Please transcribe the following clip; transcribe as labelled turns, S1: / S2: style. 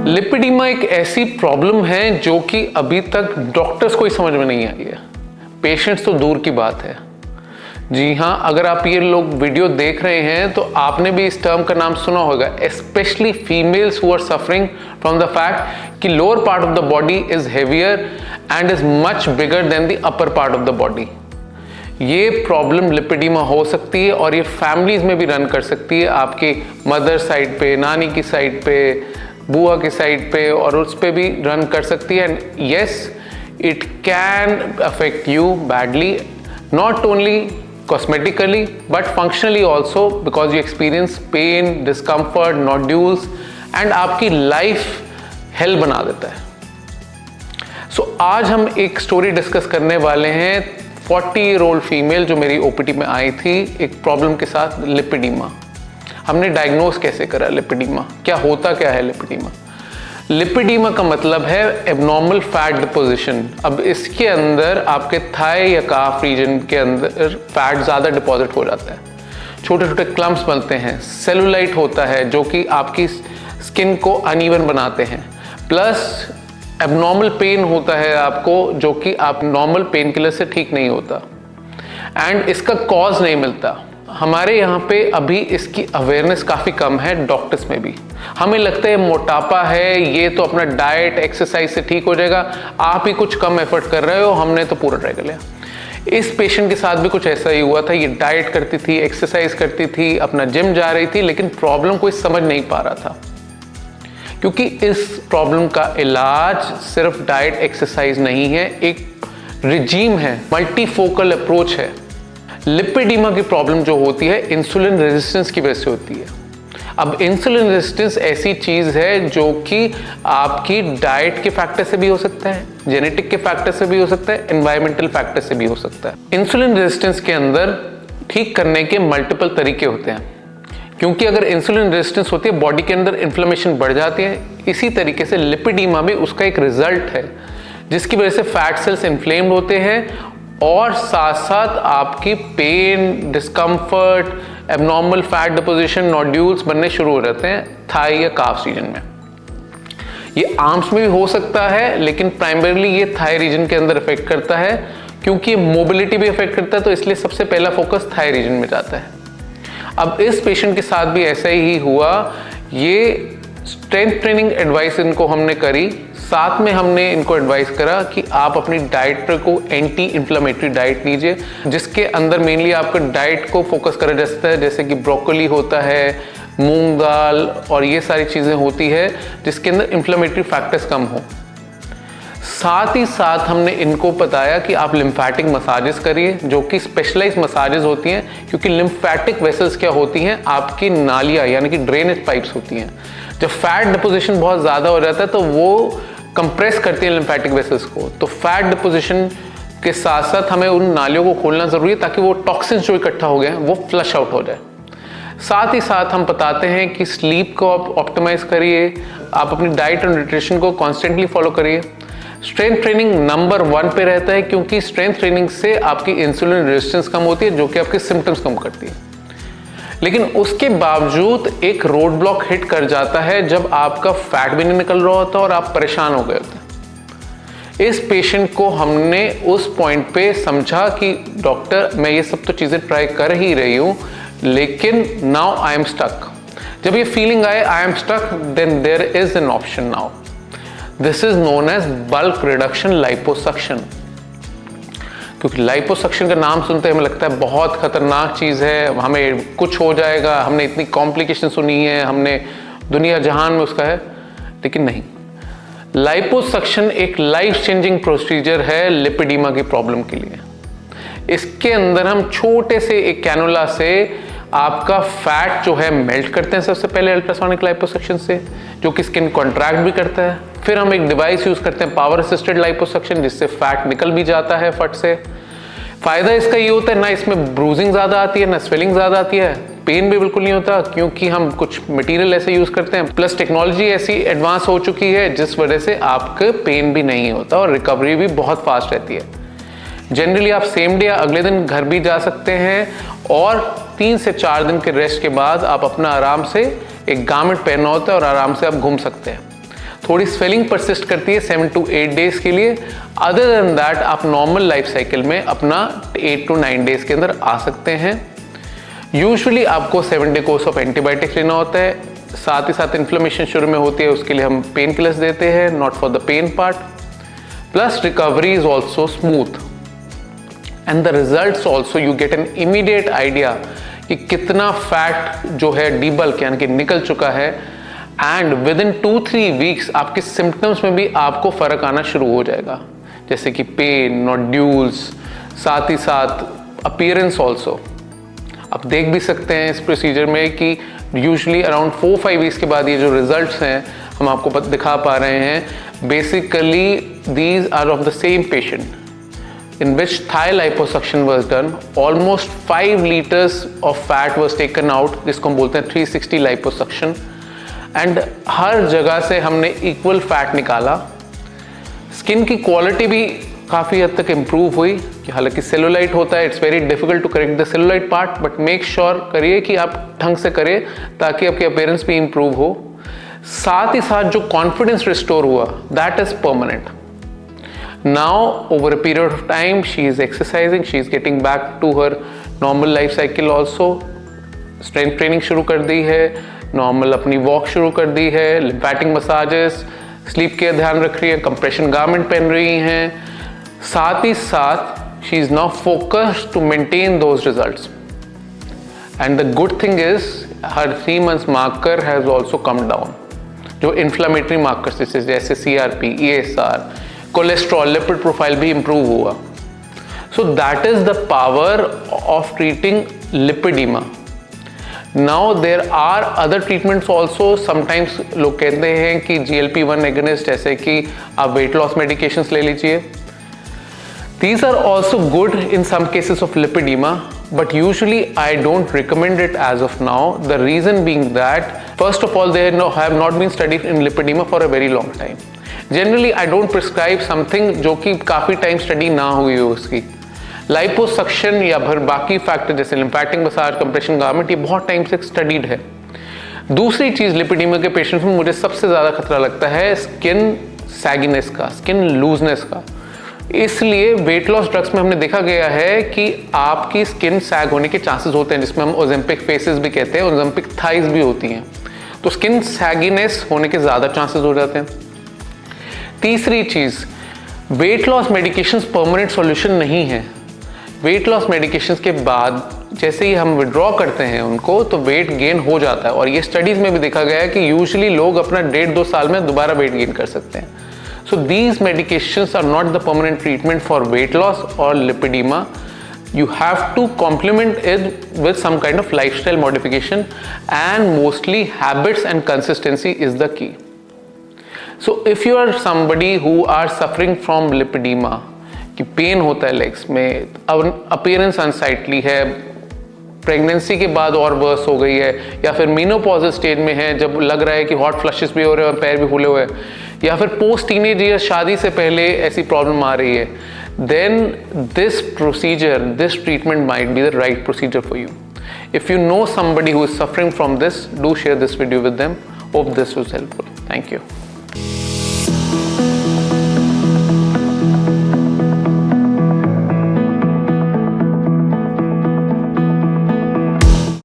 S1: लिपिडीमा एक ऐसी प्रॉब्लम है जो कि अभी तक डॉक्टर्स को ही समझ में नहीं आई है, पेशेंट्स तो दूर की बात है। जी हाँ, अगर आप ये लोग वीडियो देख रहे हैं तो आपने भी इस टर्म का नाम सुना होगा, specially females who are suffering from the fact कि lower part of the body is heavier and is much bigger than the upper part of the body. ये प्रॉब्लम लिपिडीमा हो सकती है और ये फैमिलीज में भी रन कर सकती है, आपके मदर साइड पे, नानी की साइड पे, बुआ की साइड पे, और उस पे भी रन कर सकती है। And yes, it can affect you badly, not only cosmetically but functionally also, because you experience pain, discomfort, nodules and आपकी लाइफ हेल बना देता है। सो आज हम एक स्टोरी डिस्कस करने वाले हैं 40-year-old फीमेल जो मेरी ओपीडी में आई थी एक प्रॉब्लम के साथ, लिपिडीमा। हमने डायग्नोज कैसे करा लिपिडीमा, क्या होता क्या है लिपिडीमा। लिपिडीमा का मतलब है एबनॉर्मल फैट डिपोजिशन। अब इसके अंदर आपके थाई या काफ रीजन के अंदर फैट ज़्यादा डिपॉजिट हो जाता है, छोटे छोटे क्लम्प्स बनते हैं, सेलुलाइट होता है जो कि आपकी स्किन को अनइवन बनाते हैं, प्लस एबनॉर्मल पेन होता है आपको जो कि आप नॉर्मल पेन किलर से ठीक नहीं होता, एंड इसका कॉज नहीं मिलता। हमारे यहाँ पे अभी इसकी अवेयरनेस काफ़ी कम है, डॉक्टर्स में भी। हमें लगता है मोटापा है, ये तो अपना डाइट एक्सरसाइज से ठीक हो जाएगा, आप ही कुछ कम एफर्ट कर रहे हो, हमने तो पूरा ट्राई कर लिया। इस पेशेंट के साथ भी कुछ ऐसा ही हुआ था। ये डाइट करती थी, एक्सरसाइज करती थी, अपना जिम जा रही थी, लेकिन प्रॉब्लम कोई समझ नहीं पा रहा था, क्योंकि इस प्रॉब्लम का इलाज सिर्फ डाइट एक्सरसाइज नहीं है, एक रिजीम है, मल्टीफोकल अप्रोच है। लिपिडीमा की प्रॉब्लम जो होती है इंसुलिन रेजिस्टेंस की वजह से होती है। अब इंसुलिन रेजिस्टेंस ऐसी चीज़ है जो कि आपकी डाइट के फैक्टर से भी हो सकता है, जेनेटिक के फैक्टर से भी हो सकता है, एनवायरमेंटल फैक्टर से भी हो सकता है। इंसुलिन रेजिस्टेंस के अंदर ठीक करने के मल्टीपल तरीके होते हैं, क्योंकि अगर इंसुलिन रेजिस्टेंस होती है बॉडी के अंदर इन्फ्लेमेशन बढ़ जाती है। इसी तरीके से लिपिडीमा भी उसका एक रिजल्ट है, जिसकी वजह से फैट सेल्स इन्फ्लेम्ड होते हैं और साथ साथ आपकी pain, discomfort, abnormal fat deposition, nodules बनने शुरू हो जाते हैं थाई या काफ रीजन में। ये आर्म्स में भी हो सकता है, लेकिन प्राइमरीली ये थाई रीजन के अंदर इफेक्ट करता है, क्योंकि ये मोबिलिटी भी इफेक्ट करता है, तो इसलिए सबसे पहला फोकस थाई रीजन में जाता है। अब इस पेशेंट के साथ भी ऐसा ही हुआ। ये स्ट्रेंथ ट्रेनिंग एडवाइस इनको हमने करी, साथ में हमने इनको एडवाइस करा कि आप अपनी डाइट को एंटी इन्फ्लेमेटरी डाइट लीजिए, जिसके अंदर मेनली आपको डाइट को फोकस करा जाता है, जैसे कि ब्रोकोली होता है, मूंग दाल और ये सारी चीज़ें होती है जिसके अंदर इन्फ्लेमेटरी फैक्टर्स कम हो। साथ ही साथ हमने इनको बताया कि आप लिम्फेटिक मसाजेस करिए, जो कि स्पेशलाइज्ड मसाजेस होती हैं, क्योंकि लिम्फेटिक वेसल्स क्या होती हैं, आपकी नालियाँ यानी कि ड्रेनेज पाइप्स होती हैं। जब फैट डिपोजिशन बहुत ज़्यादा हो जाता है तो वो कंप्रेस करती है लिम्फेटिक वेसल्स को, तो फैट डिपोजिशन के साथ साथ हमें उन नालियों को खोलना ज़रूरी है ताकि वो टॉक्सिन्स जो इकट्ठा हो गए हैं वो फ्लश आउट हो जाए। साथ ही साथ हम बताते हैं कि स्लीप को आप ऑप्टिमाइज करिए, आप अपनी डाइट और न्यूट्रिशन को कॉन्स्टेंटली फॉलो करिए। स्ट्रेंथ ट्रेनिंग नंबर 1 पे रहता है, क्योंकि स्ट्रेंथ ट्रेनिंग से आपकी इंसुलिन रेजिस्टेंस कम होती है, जो कि आपके सिम्टम्स कम करती है। लेकिन उसके बावजूद एक रोड ब्लॉक हिट कर जाता है जब आपका फैट भी नहीं निकल रहा होता और आप परेशान हो गए होते। इस पेशेंट को हमने उस पॉइंट पे समझा कि डॉक्टर, मैं ये सब तो चीज़ें ट्राई कर ही रही हूँ, लेकिन नाउ आई एम स्टक। जब ये फीलिंग आए I am stuck, then there is an option now. This is known as bulk reduction liposuction. क्योंकि लाइपोसक्शन का नाम सुनते हमें लगता है बहुत खतरनाक चीज़ है, हमें कुछ हो जाएगा, हमने इतनी कॉम्प्लिकेशन सुनी है, हमने दुनिया जहान में उसका है, लेकिन नहीं। लाइपोसक्शन एक लाइफ चेंजिंग प्रोसीजर है लिपिडीमा की प्रॉब्लम के लिए। इसके अंदर हम छोटे से एक कैनुला से आपका फैट जो है मेल्ट करते हैं सबसे पहले अल्ट्रासोनिक लाइपोसक्शन से, जो कि स्किन कॉन्ट्रैक्ट भी करता है। फिर हम एक डिवाइस यूज करते हैं पावर असिस्टेड लाइपोसक्शन, जिससे फैट निकल भी जाता है फट से। फायदा इसका ये होता है, ना इसमें ब्रूजिंग ज़्यादा आती है, ना स्वेलिंग ज़्यादा आती है, पेन भी बिल्कुल नहीं होता, क्योंकि हम कुछ मटेरियल ऐसे यूज़ करते हैं, प्लस टेक्नोलॉजी ऐसी एडवांस हो चुकी है जिस वजह से आपके पेन भी नहीं होता और रिकवरी भी बहुत फास्ट रहती है। जनरली आप सेम डे या अगले दिन घर भी जा सकते हैं और 3 से 4 दिन के रेस्ट के बाद आप अपना आराम से एक गारमेंट पहनना होता है और आराम से आप घूम सकते हैं। थोड़ी स्वेलिंग परसिस्ट करती है 7 to 8 डेज के लिए। अदर देन दैट आप नॉर्मल लाइफ साइकिल में अपना 8 to 9 डेज के अंदर आ सकते हैं। यूजुअली आपको 7 डे कोर्स ऑफ एंटीबायोटिक्स लेना होता है, साथ ही साथ इन्फ्लेमेशन शुरू में होती है, उसके लिए हम पेन किलर्स देते हैं, not for the pain part. Plus recovery is also smooth and the results also you get an immediate idea कि कितना फैट जो है डीबल्क यानी कि निकल चुका है, एंड विद इन 2-3 वीक्स आपके सिम्टम्स में भी आपको फर्क आना शुरू हो जाएगा, जैसे कि पेन, नोड्यूल्स, साथ ही साथ अपीयरेंस ऑल्सो। आप देख भी सकते हैं इस प्रोसीजर में कि यूजुअली अराउंड 4-5 वीक्स के बाद ये जो रिजल्ट्स हैं हम आपको दिखा पा रहे हैं, basically these are of the same patient in which thigh liposuction was done. Almost 5 liters of fat was taken out, जिसको हम बोलते हैं 360 liposuction, and हर जगह से हमने equal fat निकाला। स्किन की क्वालिटी भी काफ़ी हद तक इम्प्रूव हुई, कि हालांकि सेलुलाइट होता है, it's very difficult to correct the cellulite part, but make sure करिए कि आप ढंग से करें ताकि आपकी अपीयरेंस भी इम्प्रूव हो। साथ ही साथ जो कॉन्फिडेंस रिस्टोर हुआ, that is permanent. Now, over a period of time, she is exercising, she is getting back to her normal life cycle also. Strength training शुरू कर दी है, normal अपनी walk शुरू कर दी है, lymphatic massages, sleep care ध्यान रख रही है, compression garment पहन रही हैं। साथ ही साथ she is now focused to maintain those results. And the good thing is, her 3 months marker has also come down. जो inflammatory markers जैसे CRP, ESR, cholesterol, lipid profile भी इंप्रूव हुआ। So that is the power of treating lipoedema. Now there are other treatments also. Sometimes लोग कहते हैं कि GLP-1 agonist, जैसे कि आप वेट लॉस मेडिकेशंस ले लीजिए, these are also good in some cases of lipedema, but usually I don't recommend it as of now. The reason being that, first of all, they have not been studied in lipedema for a very long time. Generally, I don't prescribe something जो कि काफ़ी time study ना हुई हो उसकी। Liposuction या फिर बाकी फैक्टर जैसे लिम्फैटिक मसाज, कंप्रेशन गारमेंट, ये बहुत टाइम से स्टडीड है। दूसरी चीज़ लिपिडीमा के पेशेंट्स में मुझे सबसे ज़्यादा खतरा लगता है स्किन सैगिनेस का, स्किन लूजनेस का। इसलिए वेट लॉस ड्रग्स में हमने देखा गया है कि आपकी स्किन सैग होने के चांसेस होते हैं, जिसमें हम ओजेम्पिक फेसेस भी कहते हैं, ओजेम्पिक थाइज भी होती हैं, तो स्किन सैगिनेस होने के ज़्यादा चांसेस हो जाते हैं। तीसरी चीज़, weight loss medications permanent solution नहीं है। वेट लॉस मेडिकेशंस के बाद जैसे ही हम विड्रॉ करते हैं उनको, तो वेट गेन हो जाता है, और ये स्टडीज़ में भी देखा गया है कि यूजुअली लोग अपना 1.5-2 साल में दोबारा वेट गेन कर सकते हैं। So these medications are not the permanent treatment for weight loss or lipedema. You have to complement it with some kind of lifestyle modification, and mostly habits and consistency is the key. So if you are somebody who are suffering from lipedema, कि pen होता है legs में, appearance अनसाइटली है, pregnancy के बाद और verse हो गई है, या फिर मेनोपॉजल स्टेज में है जब लग रहा है कि हॉट फ्लशेस भी हो रहे हैं और पैर भी फूले हुए हैं, या फिर पोस्ट टीनेज या शादी से पहले ऐसी प्रॉब्लम आ रही है, then this procedure, this treatment might be the right procedure for you. If you know somebody who is suffering from this, do share this video with them. Hope this was helpful. Thank you.